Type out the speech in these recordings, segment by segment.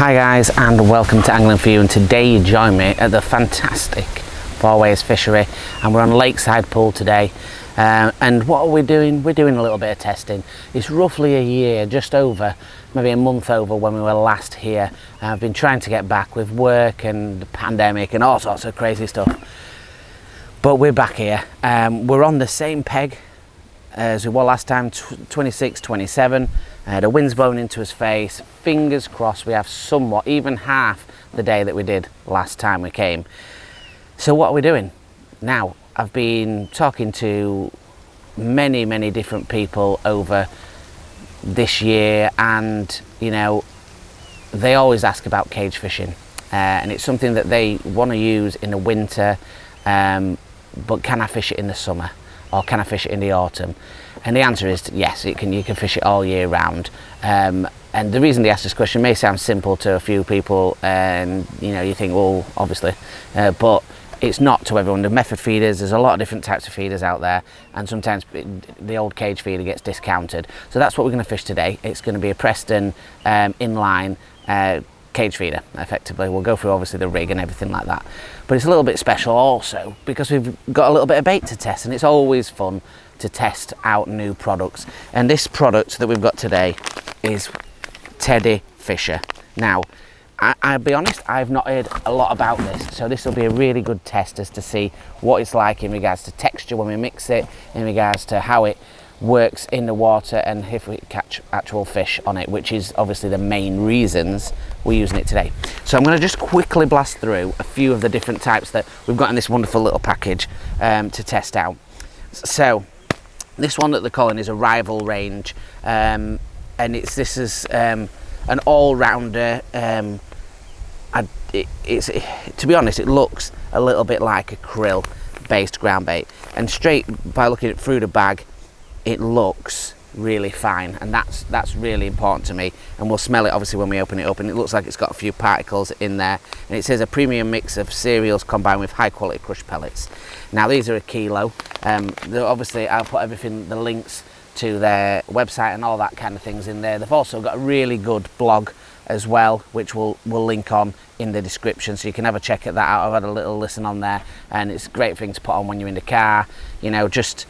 Hi guys, and welcome to Angling For You, and today you join me at the fantastic Four Ways Fishery, and we're on Lakeside Pool today. And what are we doing? We're doing a little bit of testing. It's roughly a year, just over, maybe a month over when we were last here. I've been trying to get back with work and the pandemic and all sorts of crazy stuff, but we're back here. We're on the same peg as we were last time, 26, 27. The wind's blowing into his face. Fingers crossed we have somewhat, even half the day that we did last time we came. So what are we doing now? I've been talking to many different people over this year, and you know, they always ask about cage fishing, and it's something that they want to use in the winter, but can I fish it in the summer, or can I fish it in the autumn? And the answer is yes, you can fish it all year round. And the reason they ask this question may sound simple to a few people, and you know, you think, well, obviously, but it's not to everyone. The method feeders, there's a lot of different types of feeders out there, and sometimes the old cage feeder gets discounted. So that's what we're going to fish today. It's going to be a Preston inline cage feeder, effectively. We'll go through obviously the rig and everything like that, but it's a little bit special also because we've got a little bit of bait to test, and it's always fun to test out new products. And this product that we've got today is Teddy Fisher. Now, I'll be honest, I've not heard a lot about this, so this will be a really good test as to see what it's like in regards to texture when we mix it, in regards to how it works in the water, and if we catch actual fish on it, which is obviously the main reasons we're using it today. So I'm going to just quickly blast through a few of the different types that we've got in this wonderful little package to test out. So this one that they're calling is a rival range, and this is an all-rounder. To be honest, it looks a little bit like a krill based ground bait, and straight by looking at through the bag it looks really fine, and that's really important to me, and we'll smell it obviously when we open it up, and it looks like it's got a few particles in there, and it says a premium mix of cereals combined with high quality crushed pellets. Now these are a kilo. Obviously I'll put everything, the links to their website and all that kind of things in there. They've also got a really good blog as well, which we'll link on in the description, so you can have a check at that out. I've had a little listen on there, and it's a great thing to put on when you're in the car, you know, just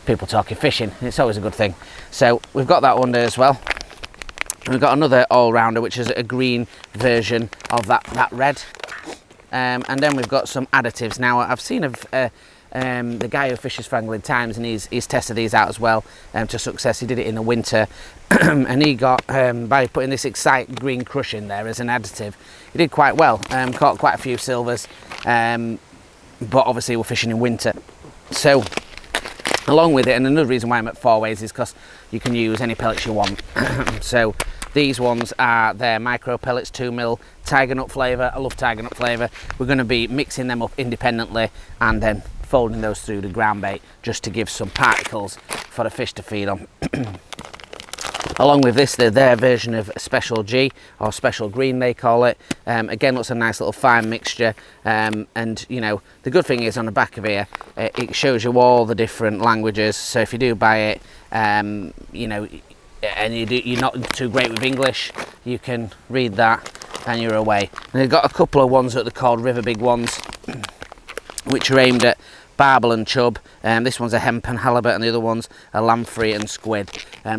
people talking fishing. It's always a good thing. So we've got that one there as well. We've got another all-rounder, which is a green version of that red, and then we've got some additives. Now I've seen the guy who fishes for Angling Times, and he's tested these out as well to success. He did it in the winter and he got by putting this Excite green crush in there as an additive, he did quite well. Caught quite a few silvers, but obviously we're fishing in winter. So along with it, and another reason why I'm at Four Ways is because you can use any pellets you want. So these ones are their micro pellets, 2mm, tiger nut flavour. I love tiger nut flavour. We're going to be mixing them up independently and then folding those through the ground bait just to give some particles for the fish to feed on. Along with this, they're their version of Special G, or Special Green they call it. Again, looks a nice little fine mixture, and you know, the good thing is on the back of here it shows you all the different languages, so if you do buy it, you know, and you're not too great with English, you can read that and you're away. And they've got a couple of ones that they're called River Big ones, which are aimed at barbel and chub. This one's a hemp and halibut, and the other one's a lamprey and squid.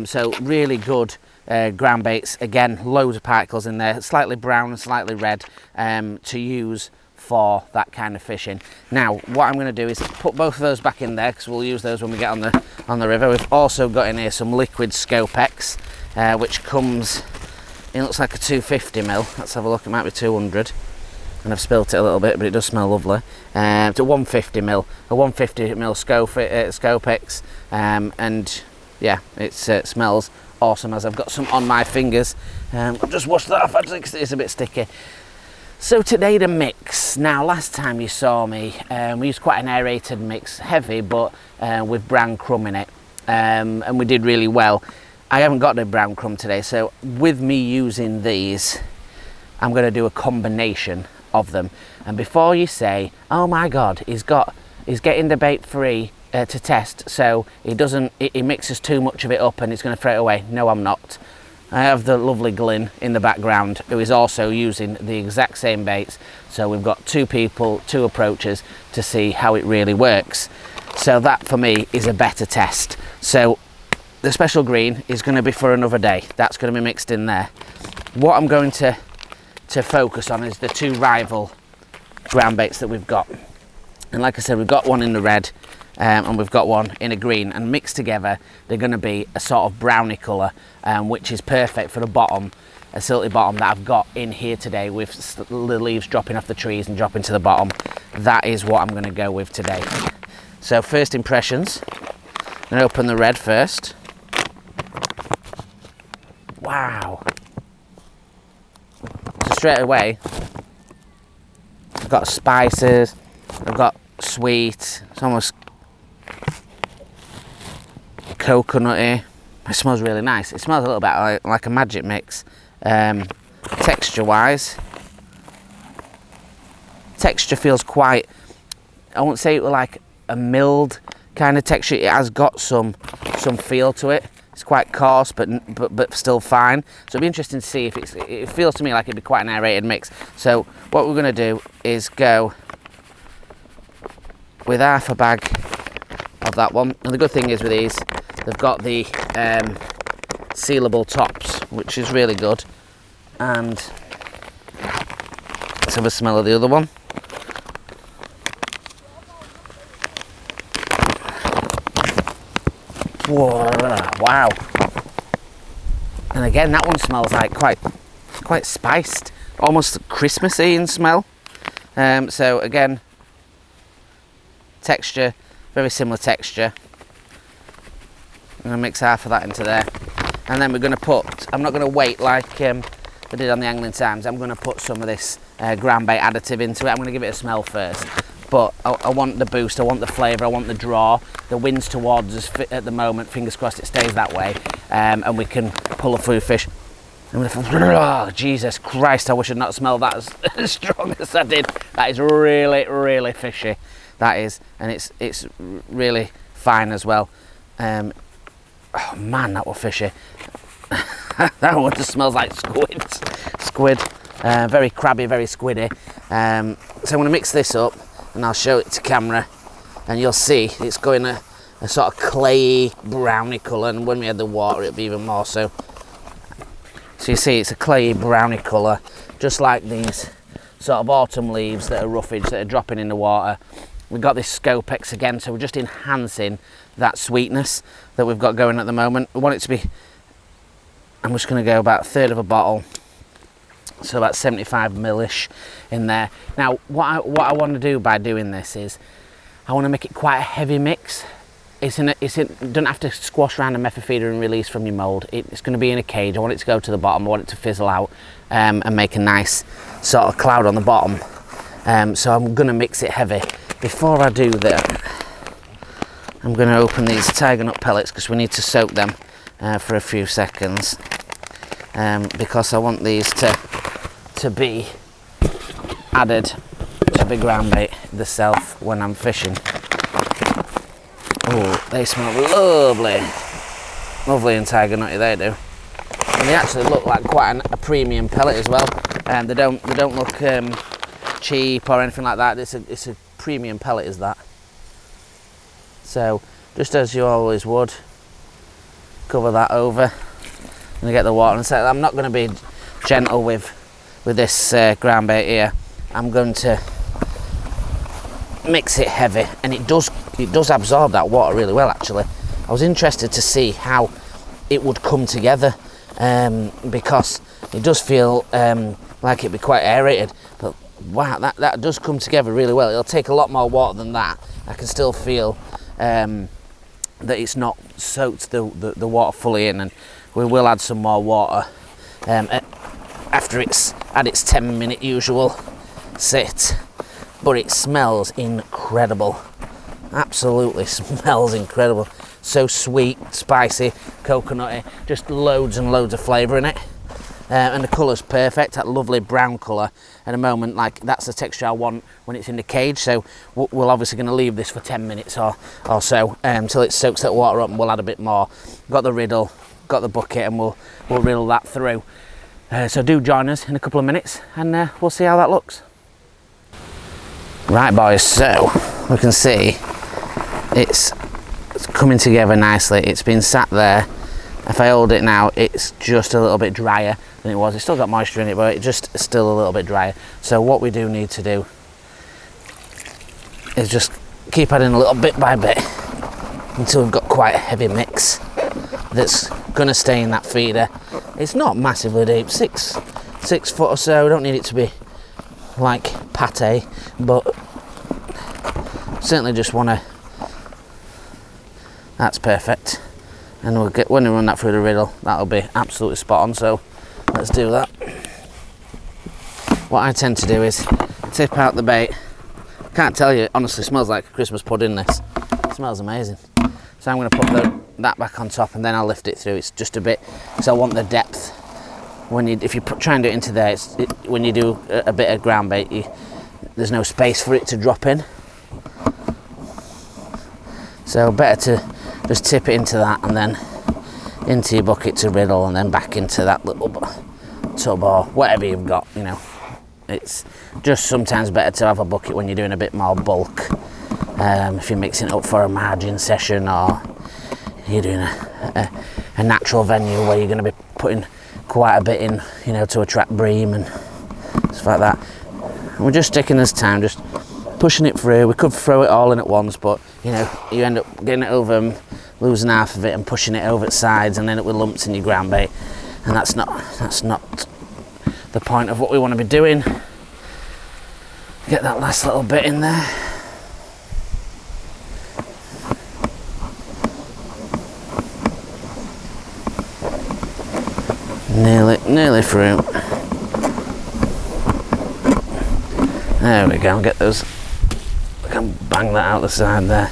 So really good ground baits. Again, loads of particles in there, slightly brown and slightly red, to use for that kind of fishing. Now what I'm going to do is put both of those back in there, because we'll use those when we get on the river. We've also got in here some liquid Scopex, which comes, it looks like a 250ml. Let's have a look, it might be 200. And I've spilt it a little bit, but it does smell lovely. It's a 150ml, Scopex, and yeah, it smells awesome, as I've got some on my fingers. I'll just wash that off, it's a bit sticky. So today the mix. Now last time you saw me, we used quite an aerated mix, heavy, but with brown crumb in it, and we did really well. I haven't got the brown crumb today, so with me using these, I'm going to do a combination of them. And before you say, oh my god, he's getting the bait free to test, so he mixes too much of it up and he's going to throw it away. No, I'm not. I have the lovely Glyn in the background, who is also using the exact same baits. So we've got two people, two approaches to see how it really works. So that for me is a better test. So the special green is going to be for another day. That's going to be mixed in there. What I'm going to focus on is the two rival ground baits that we've got. And like I said, we've got one in the red and we've got one in a green, and mixed together they're going to be a sort of browny colour, which is perfect for the bottom, a silty bottom that I've got in here today, with the leaves dropping off the trees and dropping to the bottom. That is what I'm going to go with today. So first impressions, I'm going to open the red first. Wow. So straight away, I've got spices, I've got sweet, it's almost coconutty. It smells really nice. It smells a little bit like a magic mix. Texture wise, texture feels quite, I won't say it was like a milled kind of texture. It has got some feel to it. It's quite coarse but still fine. So it'd be interesting to see if it feels to me like it'd be quite an aerated mix. So what we're going to do is go with half a bag of that one. And the good thing is with these, they've got the sealable tops, which is really good. And let's have a smell of the other one. Whoa, wow. And again, that one smells like quite spiced, almost Christmassy in smell. So again, texture, very similar texture. I'm going to mix half of that into there, and then we're going to put, I'm not going to wait like I did on the Angling Times, I'm going to put some of this ground bait additive into it. I'm going to give it a smell first, but I want the boost, I want the flavour, I want the draw. The wind's towards us at the moment, fingers crossed it stays that way, and we can pull a few fish. Oh, Jesus Christ, I wish I'd not smelled that as strong as I did. That is really, really fishy. That is, and it's really fine as well. Oh man, that was fishy. That one just smells like squid. Very crabby, very squiddy. So I'm going to mix this up and I'll show it to camera, and you'll see it's going a sort of clayey browny colour, and when we add the water it'll be even more so. So you see it's a clayey browny colour, just like these sort of autumn leaves that are roughage that are dropping in the water. We've got this Scopex again, so we're just enhancing that sweetness that we've got going at the moment. We want it to be, I'm just going to go about a third of a bottle, so about 75ml-ish in there. Now what I want to do by doing this is I want to make it quite a heavy mix. You don't have to squash around a method feeder and release from your mould. It's going to be in a cage. I want it to go to the bottom, I want it to fizzle out and make a nice sort of cloud on the bottom. So I'm going to mix it heavy. Before I do that, I'm going to open these tiger nut pellets because we need to soak them for a few seconds, because I want these to be added to the ground bait themselves when I'm fishing. Oh, they smell lovely, lovely and tiger nutty they do, and they actually look like quite a premium pellet as well. They don't look cheap or anything like that. It's a premium pellet, is that. So just as you always would, cover that over and get the water and set. I'm not going to be gentle with this ground bait here. I'm going to mix it heavy, and it does absorb that water really well actually. I was interested to see how it would come together, because it does feel like it'd be quite aerated, but wow, that does come together really well. It'll take a lot more water than that. I can still feel that it's not soaked the water fully in, and we will add some more water after it's had its 10-minute usual sit. But it smells incredible, absolutely smells incredible. So sweet, spicy, coconutty, just loads and loads of flavour in it. And the colour's perfect, that lovely brown colour. At the moment, like, that's the texture I want when it's in the cage. So we're obviously going to leave this for 10 minutes or so until it soaks that water up, and we'll add a bit more. Got the Riddle, got the bucket and we'll riddle that through. So do join us in a couple of minutes and we'll see how that looks. Right boys, so we can see it's coming together nicely. It's been sat there. If I hold it now, it's just a little bit drier than it was. It's still got moisture in it, but it's just still a little bit drier. So what we do need to do is just keep adding a little bit by bit until we've got quite a heavy mix that's going to stay in that feeder. It's not massively deep, six foot or so. We don't need it to be like pate, but certainly just want to. That's perfect, and we'll get when we run that through the riddle, that'll be absolutely spot on. So let's do that. What I tend to do is tip out the bait. Can't tell you, it honestly smells like a Christmas pudding. This it smells amazing. So I'm going to put that back on top, and then I'll lift it through. It's just a bit, so I want the depth. If you try and do it into there, when you do a bit of ground bait, there's no space for it to drop in. So better to just tip it into that, and then into your bucket to riddle, and then back into that little tub or whatever you've got. You know, it's just sometimes better to have a bucket when you're doing a bit more bulk. If you're mixing it up for a margin session, or you're doing a natural venue where you're going to be putting quite a bit in, you know, to attract bream and stuff like that. And we're just taking this time, just pushing it through. We could throw it all in at once, but you know, you end up getting it over and losing half of it and pushing it over its sides, and then it with lumps in your ground bait, and that's not the point of what we want to be doing. Get that last little bit in there. Nearly through. There we go. Get those. I can bang that out the side there.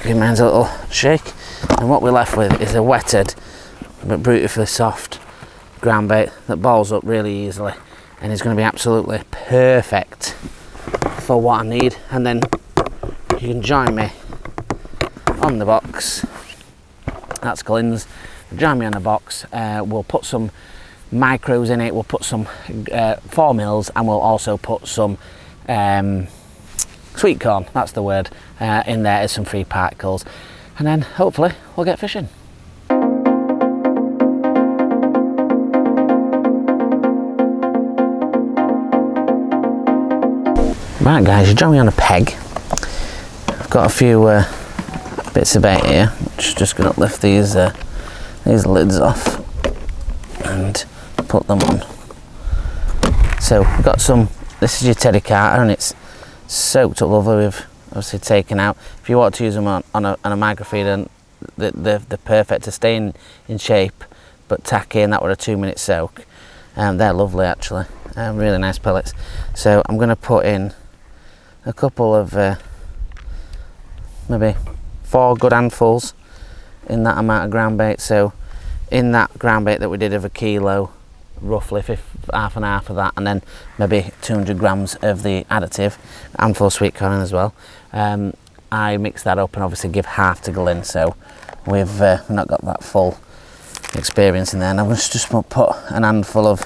Give mine a little shake, and what we're left with is a wetted but beautifully soft ground bait that balls up really easily, and is going to be absolutely perfect for what I need. And then you can join me on the box. That's Glenn's. Join me on the box. We'll put some micros in it. We'll put some 4 mils, and we'll also put some sweet corn, that's the word, in there as some free particles, and then hopefully we'll get fishing. Right guys, you join me on a peg. I've got a few bits of bait here, which is just going to lift these lids off and put them on. So we've got some, this is your teddy carter, and it's soaked up lovely. We've obviously taken out. If you want to use them on a microfeeder, they're perfect to stay in shape, but tacky, and that were a 2-minute soak. They're lovely actually, really nice pellets. So I'm going to put in a couple of maybe 4 good handfuls in that amount of ground bait. So in that ground bait that we did of a kilo, roughly half and half of that, and then maybe 200 grams of the additive, handful of sweet corn as well. I mix that up and obviously give half to Glenn, so we've not got that full experience in there. And I'm just going to put an handful of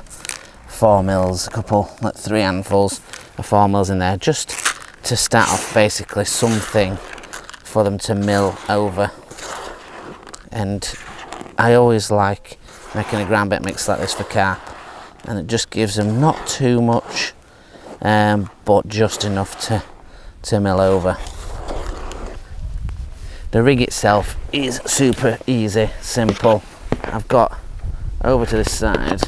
4 mils, a couple, like 3 handfuls of 4 mils in there, just to start off basically something for them to mill over. And I always like making a ground bait mix like this for carp, and it just gives them not too much, but just enough to mill over. The rig itself is super easy, simple. I've got over to this side,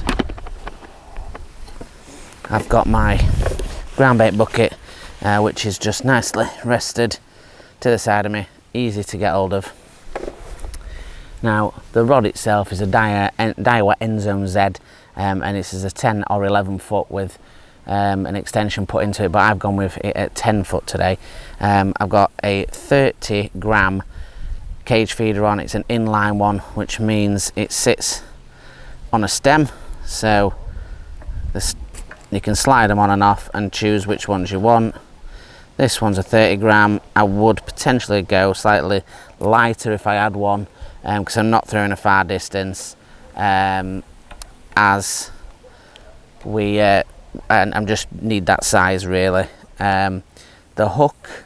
I've got my ground bait bucket, which is just nicely rested to the side of me, easy to get hold of. Now the rod itself is a Daiwa Endzone Z, and this is a 10 or 11 foot with an extension put into it, but I've gone with it at 10 foot today. I've got a 30 gram cage feeder on. It's an inline one, which means it sits on a stem, so you can slide them on and off and choose which ones you want. This one's a 30 gram. I would potentially go slightly lighter if I had one because I'm not throwing a far distance, as we and I just need that size really. The hook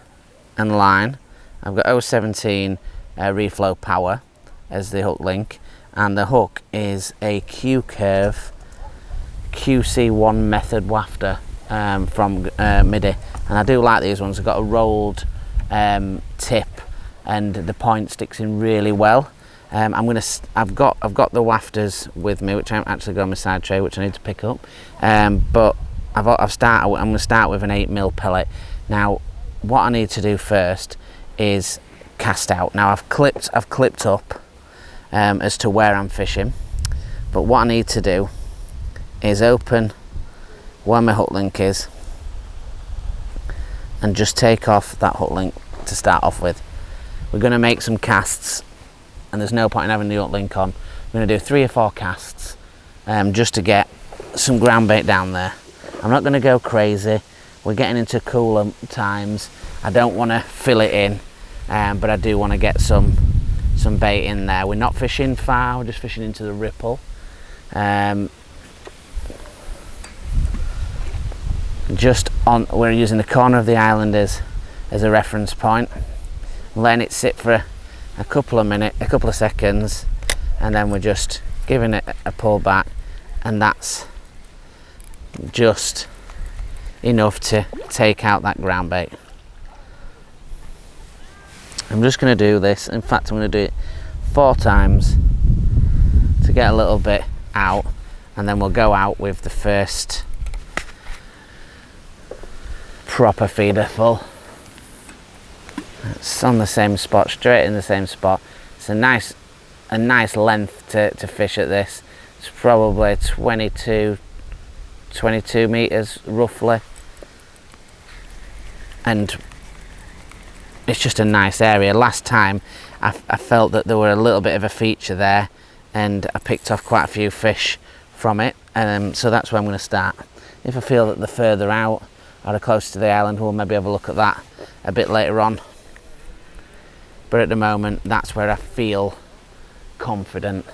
and line, I've got 017 reflow power as the hook link, and the hook is a Q-Curve QC1 method wafter from MIDI, and I do like these ones. I've got a rolled tip and the point sticks in really well. I've got the wafters with me, which I haven't actually got on my side tray, which I need to pick up, but I'm going to start with an 8mm pellet. Now what I need to do first is cast out. Now I've clipped up as to where I'm fishing, but what I need to do is open where my hook link is and just take off that hook link to start off with. We're going to make some casts, and there's no point in having the hook link on. We're going to do 3 or 4 casts just to get some ground bait down there. I'm not going to go crazy. We're getting into cooler times. I don't want to fill it in, but I do want to get some bait in there. We're not fishing far, we're just fishing into the ripple. We're using the corner of the island as a reference point, letting it sit for a couple of seconds, and then we're just giving it a pull back, and that's just enough to take out that ground bait. I'm just going to do this, in fact I'm going to do it 4 times to get a little bit out, and then we'll go out with the first proper feeder full. It's on the same spot, straight in the same spot. It's a nice length to fish at this. It's probably 22 meters roughly, and it's just a nice area. Last time I felt that there were a little bit of a feature there, and I picked off quite a few fish from it, so that's where I'm going to start. If I feel that they're further out or close to the island, we'll maybe have a look at that a bit later on, but at the moment that's where I feel confident.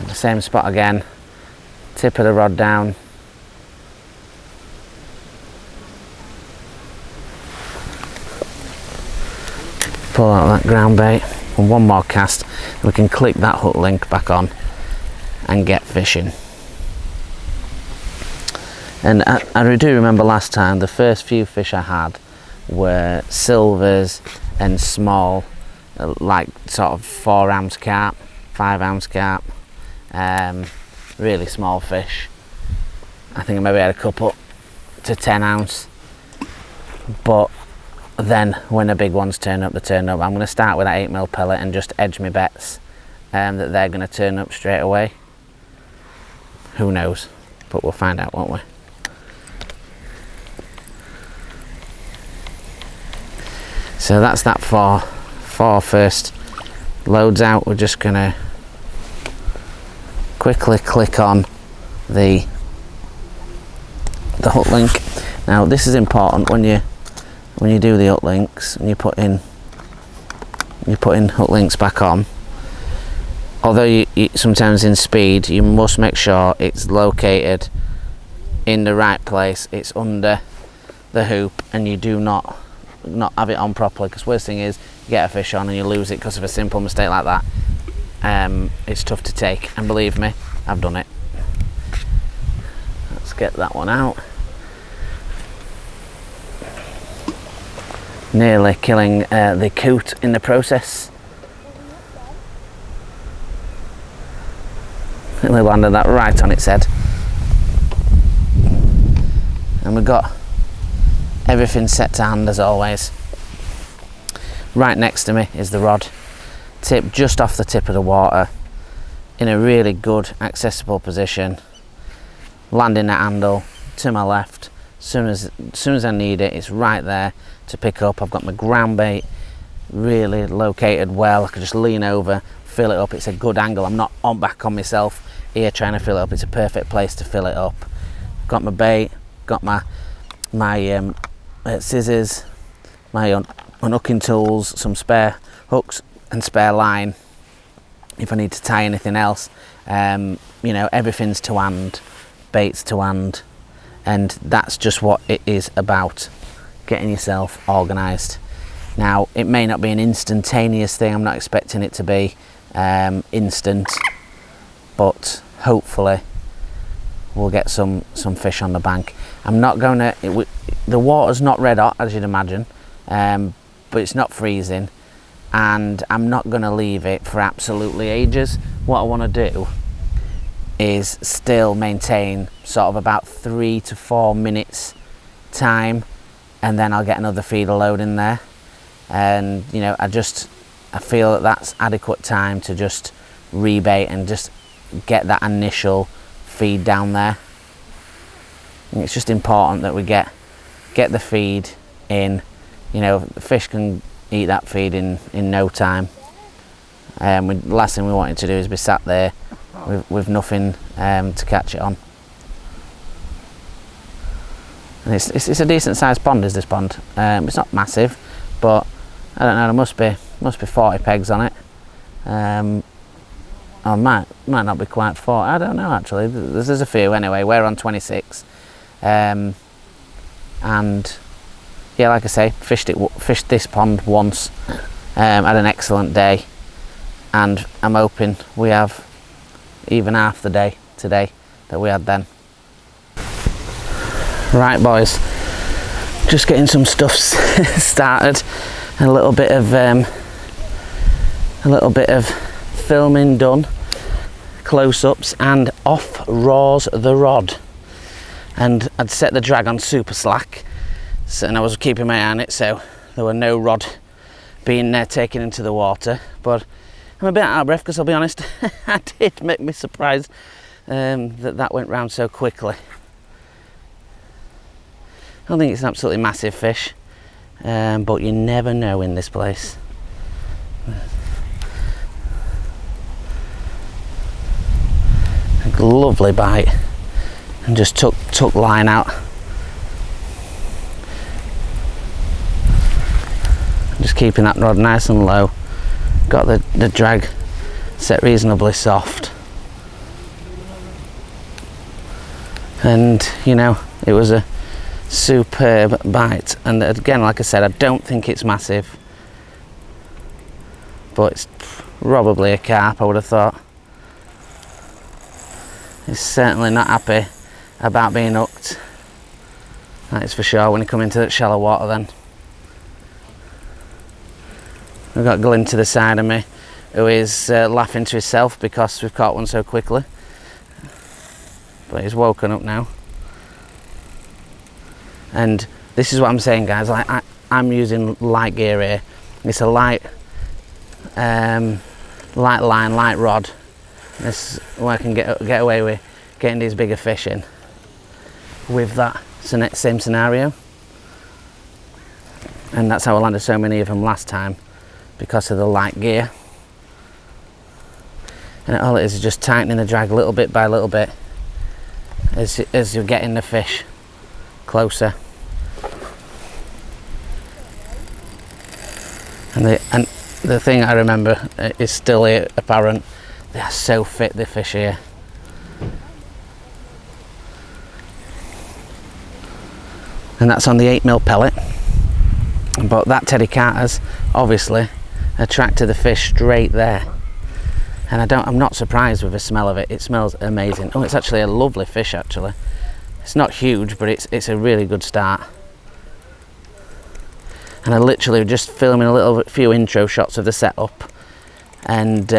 The same spot again, tip of the rod down, pull out that ground bait, and 1 more cast, and we can click that hook link back on and get fishing. And I do remember last time the first few fish I had were silvers and small, like sort of 4 ounce carp, 5 ounce carp, really small fish. I think I maybe had a couple to 10 ounce, but then when the big ones turn up, they turn up. I'm going to start with that 8mm pellet and just edge my bets that they're going to turn up straight away. Who knows, but we'll find out, won't we? So that's that 4 first loads out. We're just going to quickly click on the hook link. Now this is important when you do the hook links, and you put in hook links back on. Although you sometimes in speed, you must make sure it's located in the right place. It's under the hoop, and you do not have it on properly, because worst thing is you get a fish on and you lose it because of a simple mistake like that. It's tough to take, and believe me, I've done it. Let's get that one out. Nearly killing the coot in the process. It landed that right on its head, and we've got everything set to hand as always. Right next to me is the rod, tip just off the tip of the water, in a really good accessible position, landing that handle to my left. As soon as I need it, it's right there to pick up. I've got my ground bait really located well. I can just lean over, fill it up. It's a good angle. I'm not back on myself here trying to fill it up. It's a perfect place to fill it up. Got my bait, got my scissors, my unhooking tools, some spare hooks and spare line if I need to tie anything else. You know, everything's to hand, baits to hand, and that's just what it is about, getting yourself organised. Now, it may not be an instantaneous thing, I'm not expecting it to be instant, but hopefully we'll get some fish on the bank. I'm not going to, the water's not red hot, as you'd imagine, but it's not freezing, and I'm not going to leave it for absolutely ages. What I want to do is still maintain sort of about 3 to 4 minutes time, and then I'll get another feeder load in there. And you know, I feel that that's adequate time to just rebait and just get that initial feed down there. And it's just important that we get the feed in. You know, the fish can eat that feed in no time. The last thing we wanted to do is be sat there with nothing to catch it on. And it's a decent sized pond, is this pond. It's not massive, but I don't know, there must be 40 pegs on it. Or might not be quite 40, I don't know actually. There's a few anyway. We're on 26. And yeah, like I say, fished this pond once, had an excellent day, and I'm hoping we have even half the day today that we had then. Right boys, just getting some stuff started, a little bit of filming done, close-ups, and off roars the rod. And I'd set the drag on super slack, and I was keeping my eye on it, so there were no rod being taken into the water. But I'm a bit out of breath, because I'll be honest, it did make me surprised that went round so quickly. I don't think it's an absolutely massive fish, but you never know in this place. A lovely bite, and just took line out. Just keeping that rod nice and low. Got the drag set reasonably soft, and you know, it was a superb bite. And again, like I said, I don't think it's massive, but it's probably a carp, I would have thought. He's certainly not happy about being hooked, that is for sure, when you come into that shallow water. Then we've got Glyn to the side of me, who is laughing to himself because we've caught one so quickly, but he's woken up now. And this is what I'm saying, guys, like I'm using light gear here. It's a light line, light rod. This is where I can get away with getting these bigger fish in with that same scenario. And that's how I landed so many of them last time, because of the light gear. And all it is just tightening the drag little bit by little bit as you're getting the fish closer. And the thing I remember is still apparent. They are so fit, the fish here. And that's on the 8mm pellet. But that Teddy Carter's obviously attracted the fish straight there. And I'm not surprised with the smell of it. It smells amazing. Oh, it's actually a lovely fish actually. It's not huge, but it's a really good start. And I literally just filming a few intro shots of the setup, and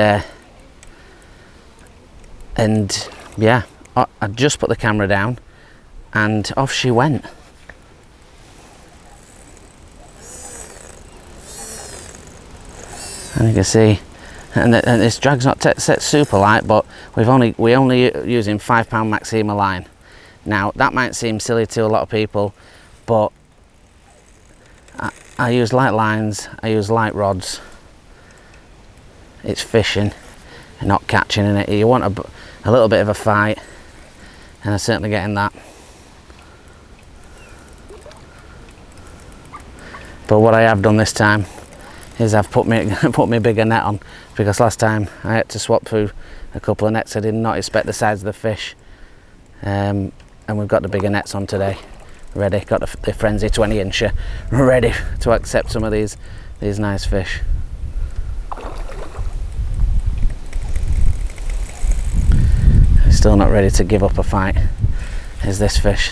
yeah, I just put the camera down and off she went. And you can see, and this drag's not set super light, but we're only using 5 pound Maxima line. Now that might seem silly to a lot of people, but I use light lines, I use light rods. It's fishing and not catching in it. You want a little bit of a fight, and I'm certainly getting that. But what I have done this time is I've put me bigger net on, because last time I had to swap through a couple of nets. I did not expect the size of the fish, and we've got the bigger nets on today, ready. Got the Frenzy 20-incher ready to accept some of these nice fish. Still not ready to give up a fight is this fish.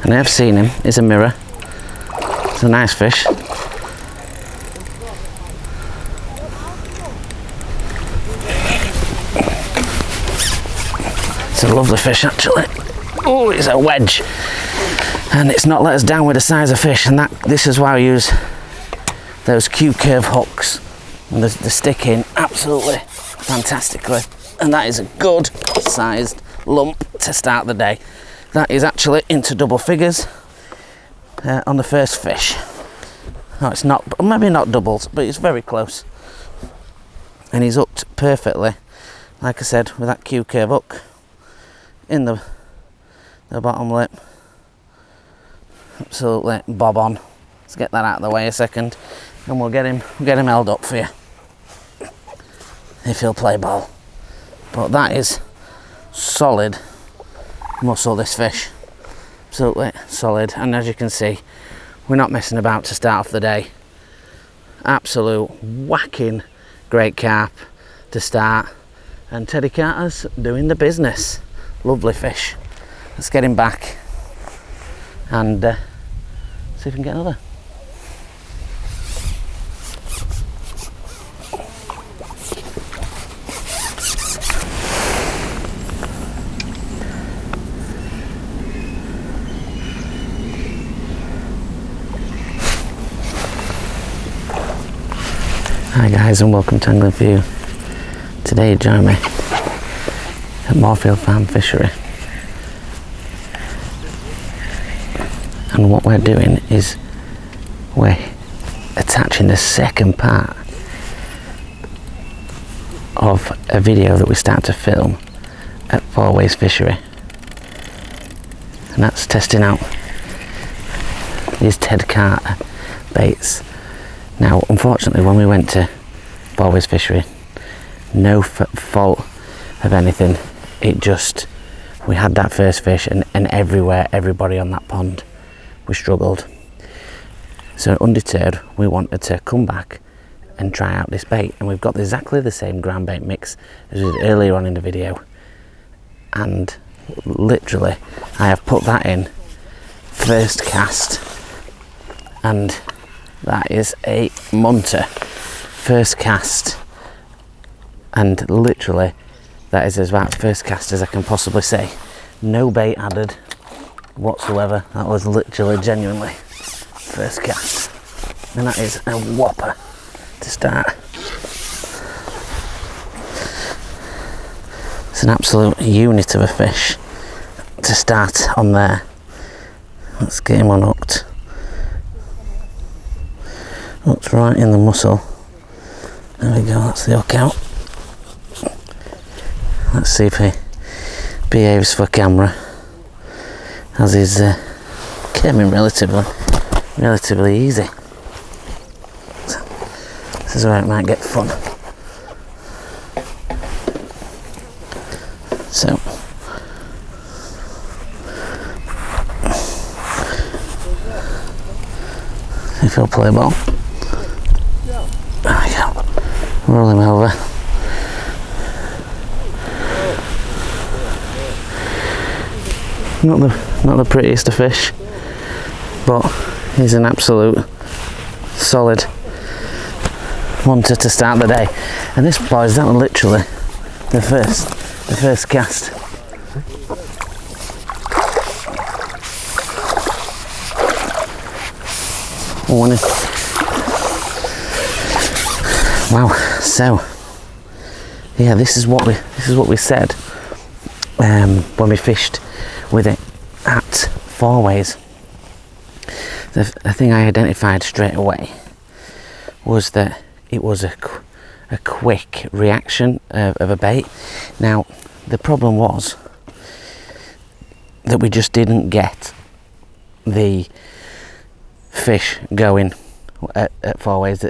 And I have seen him. It's a mirror. It's a nice fish. It's a lovely fish actually. Oh, it's a wedge, and it's not let us down with the size of fish. And this is why I use those Q-curve hooks, and they're sticking absolutely fantastically. And that is a good sized lump to start the day. That is actually into double figures on the first fish. No, it's not, maybe not doubles, but it's very close. And he's hooked perfectly, like I said, with that Q-curve hook in the bottom lip. Absolutely bob on. Let's get that out of the way a second, and we'll get him held up for you if he'll play ball. But that is solid muscle, this fish. Absolutely solid. And as you can see, we're not messing about to start off the day. Absolute whacking great carp to start, and Teddy Carter's doing the business. Lovely fish. Let's get him back and see if we can get another. Hi guys, and welcome to Angling For You. Today join me at Moorfield Farm Fishery, and what we're doing is we're attaching the second part of a video that we start to film at Four Ways Fishery, and that's testing out these Ted Carter baits. Now, unfortunately, when we went to Four Ways Fishery, no fault of anything, we had that first fish, and everywhere, everybody on that pond, we struggled. So undeterred, we wanted to come back and try out this bait, and we've got exactly the same ground bait mix as we did earlier on in the video, and literally I have put that in first cast, and that is a munter. First cast, and literally that is as about first cast as I can possibly say. No bait added whatsoever. That was literally genuinely first cast, and that is a whopper to start. It's an absolute unit of a fish to start on there. Let's get him unhooked. Hooked right in the muscle. There we go, that's the hook out. Let's see if he behaves for camera, as he's came in relatively easy. This is where it might get fun. So if he'll play ball. There we go. Roll him over. Not the prettiest of fish, but he's an absolute solid munter to start the day. And this, boys, that was literally the first cast. Wow. So yeah, this is what we said when we fished with it at Four Ways. The thing I identified straight away was that it was a quick reaction of a bait. Now the problem was that we just didn't get the fish going at Four Ways.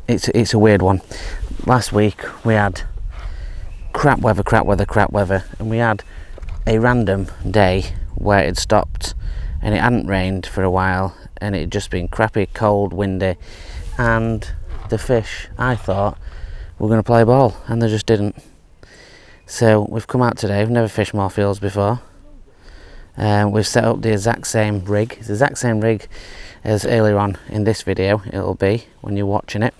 It's a weird one. Last week we had crap weather, and we had a random day where it had stopped and it hadn't rained for a while, and it had just been crappy, cold, windy, and the fish, I thought, were going to play ball, and they just didn't. So we've come out today. We've never fished Moorfields before. We've set up the exact same rig. It's the exact same rig as earlier on in this video. It'll be when you're watching it.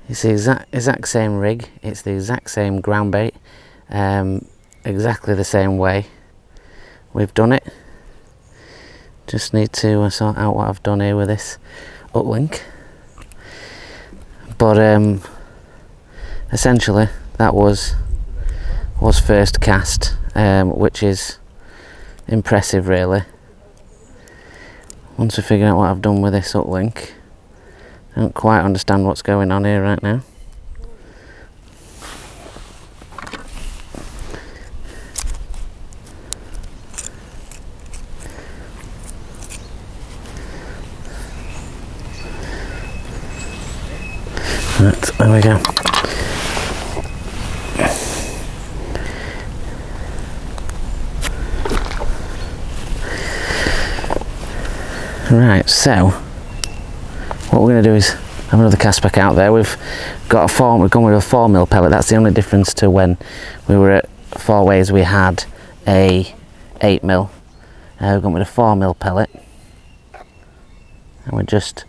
It's the exact same rig. It's the exact same ground bait. Exactly the same way we've done it. Just need to sort out what I've done here with this uplink. But essentially that was first cast, which is impressive really. Once we figure out what I've done with this uplink, I don't quite understand what's going on here right now. Right, there we go. Right, so what we're going to do is have another cast back out there. We've gone with a 4mm pellet. That's the only difference to when we were at Four Ways. We had a 8mm. We've gone with a 4mm pellet, and we're just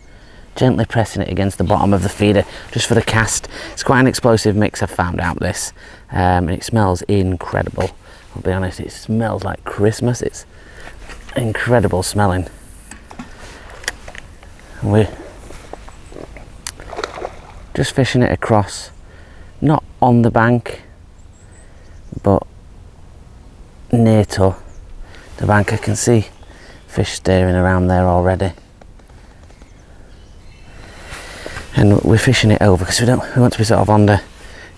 gently pressing it against the bottom of the feeder just for the cast. It's quite an explosive mix, I've found out this, and it smells incredible. I'll be honest, it smells like Christmas. It's incredible smelling. We're just fishing it across, not on the bank, but near to the bank. I can see fish steering around there already. And we're fishing it over because we want to be sort of on the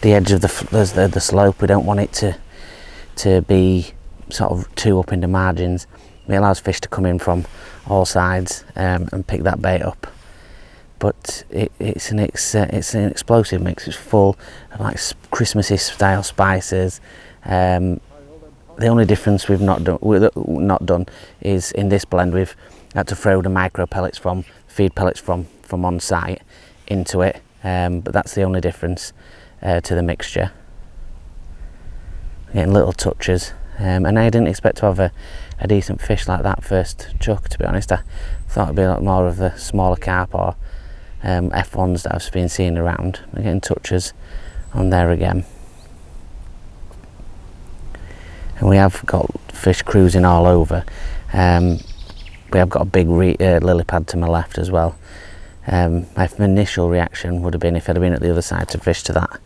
edge of the slope. We don't want it to be sort of too up in the margins. It allows fish to come in from all sides and pick that bait up. But it's an explosive mix. It's full of like Christmassy style spices. The only difference we've not done is in this blend we've had to throw the micro pellets from feed pellets from on site into it, but that's the only difference to the mixture. Getting little touches, and I didn't expect to have a decent fish like that first chuck, to be honest. I thought it'd be a lot more of the smaller carp or F1s that I've been seeing around. I'm getting touches on there again, and we have got fish cruising all over. We have got a big lily pad to my left as well. My initial reaction would have been if I'd have been at the other side to fish to that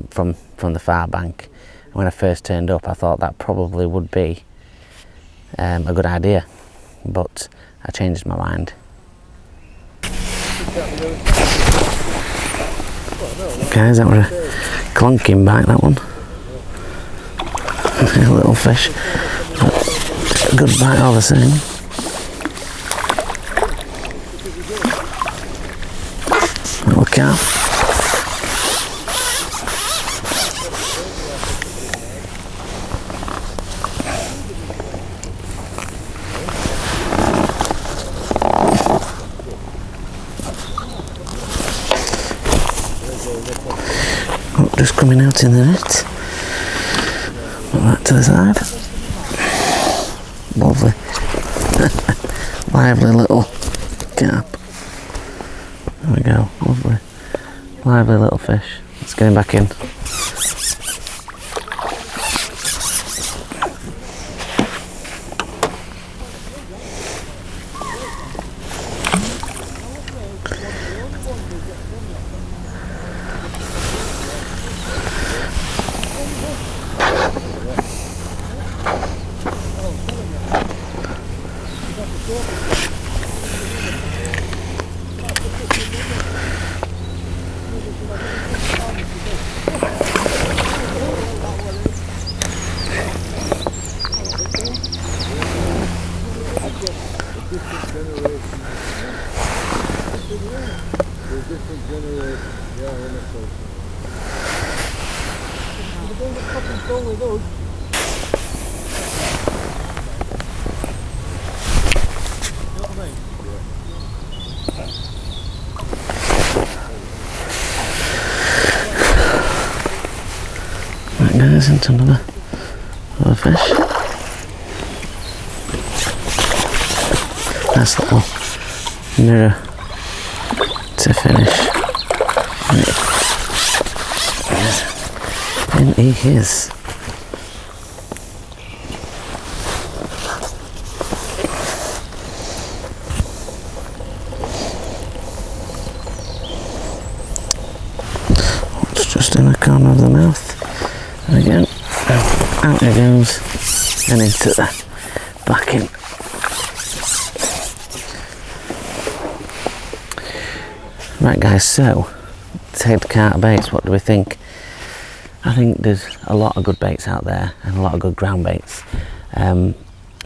from the far bank. And when I first turned up, I thought that probably would be a good idea, but I changed my mind. Guys, that was a clunking bite, that one. A little fish, but a good bite all the same. Little carp. Oh, just coming out in the net. Put that to the side. Lovely. Lively little carp. There we go, lovely. Lively little fish. Let's get him back in. different generations. There's different generations. Yeah, I want to say. We're going to cut and stone with those. You know what I mean? Right guys, into another fish. Nice little mirror to finish. And he is. It's just in the corner of the mouth. And again, out it goes and into the backing. Right guys, so let's head to carp baits. What do we think? I think there's a lot of good baits out there and a lot of good ground baits, and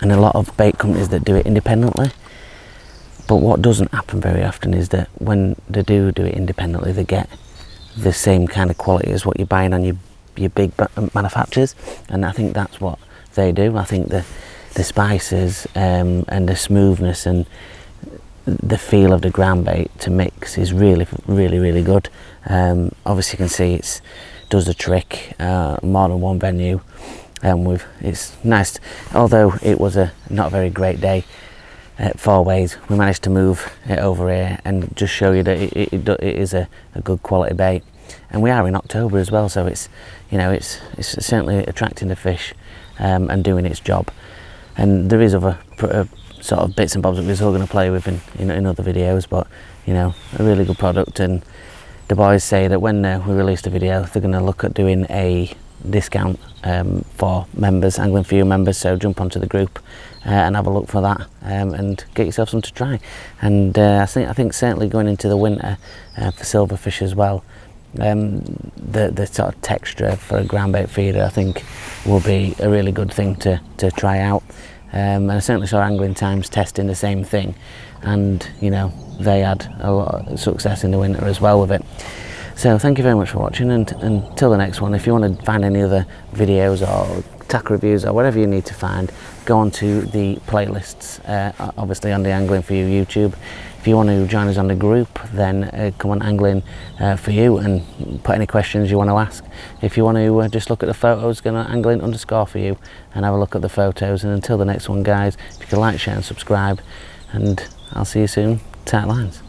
a lot of bait companies that do it independently. But what doesn't happen very often is that when they do it independently, they get the same kind of quality as what you're buying on your big manufacturers, and I think that's what they do. I think the spices and the smoothness and the feel of the ground bait to mix is really good. Obviously you can see it does the trick, more than one venue, and it's nice. Although it was not a very great day at Four Ways, we managed to move it over here and just show you that it is a good quality bait. And we are in October as well, so it's certainly attracting the fish and doing its job. And there is other sort of bits and bobs that we're still going to play with in other videos, but a really good product. And the boys say that when we release the video, they're going to look at doing a discount for members, Angling for You members, so jump onto the group and have a look for that, and get yourself some to try. And I think certainly going into the winter for silverfish as well, the sort of texture for a ground bait feeder I think will be a really good thing to try out. And I certainly saw Angling Times testing the same thing, and they had a lot of success in the winter as well with it. So thank you very much for watching, and until the next one, if you want to find any other videos or tackle reviews or whatever you need to find, go on to the playlists, obviously on the Angling for You YouTube. If you want to join us on the group, then come on Angling for You and put any questions you want to ask. If you want to just look at the photos, go on Angling_for You and have a look at the photos. And until the next one guys, if you can like, share and subscribe, and I'll see you soon. Tight lines.